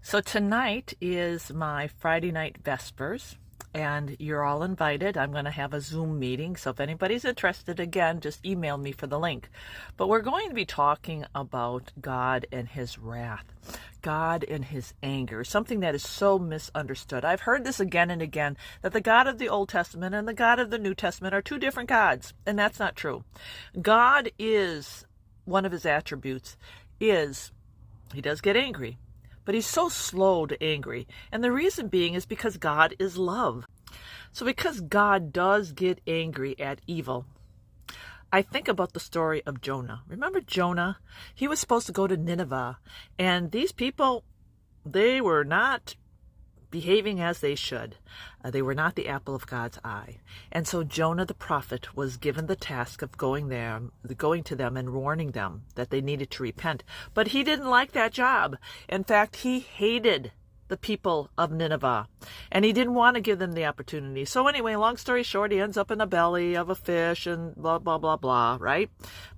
So tonight is my Friday night Vespers, and you're all invited. I'm going to have a Zoom meeting, so if anybody's interested, again, just email me for the link. But we're going to be talking about God and his wrath, God and his anger, something that is so misunderstood. I've heard this again and again, that the God of the Old Testament and the God of the New Testament are two different gods, and that's not true. God is, one of his attributes is, he does get angry. But he's so slow to angry. And the reason being is because God is love. So because God does get angry at evil, I think about the story of Jonah. Remember Jonah? He was supposed to go to Nineveh. And these people, they were not behaving as they should. They were not the apple of God's eye. And so Jonah the prophet was given the task of going to them and warning them that they needed to repent. But he didn't like that job. In fact, he hated the people of Nineveh, and he didn't want to give them the opportunity. So anyway, long story short, he ends up in the belly of a fish and blah, blah, blah, blah, right?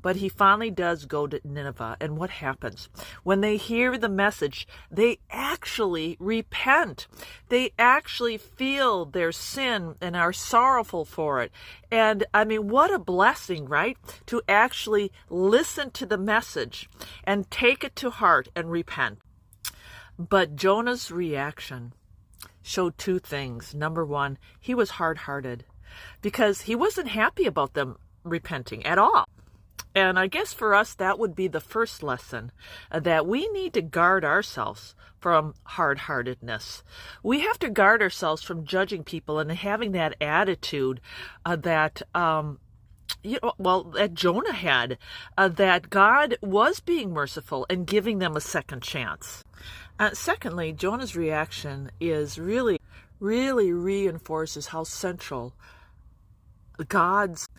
But he finally does go to Nineveh, and what happens? When they hear the message, they actually repent. They actually feel their sin and are sorrowful for it. And I mean, what a blessing, right? To actually listen to the message and take it to heart and repent. But Jonah's reaction showed two things. Number one, he was hard-hearted because he wasn't happy about them repenting at all. And I guess for us, that would be the first lesson, that we need to guard ourselves from hard-heartedness. We have to guard ourselves from judging people and having that attitude that Jonah had, that God was being merciful and giving them a second chance. Secondly, Jonah's reaction is really reinforces how central God's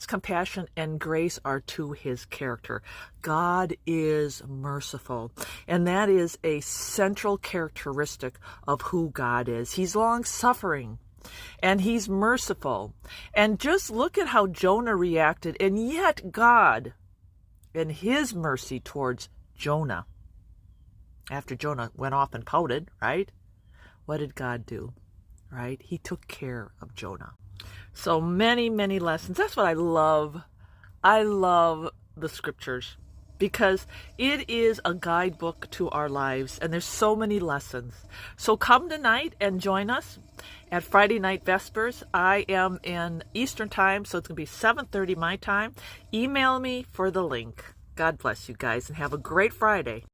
compassion and grace are to his character. God is merciful, and that is a central characteristic of who God is. He's long-suffering, and he's merciful. And just look at how Jonah reacted, and yet God, in his mercy towards Jonah, after Jonah went off and pouted, right? What did God do, right? He took care of Jonah. So many lessons. That's what I love. I love the scriptures because it is a guidebook to our lives, and there's so many lessons. So come tonight and join us at Friday Night Vespers. I am in Eastern Time, so it's going to be 7:30 my time. Email me for the link. God bless you guys, and have a great Friday.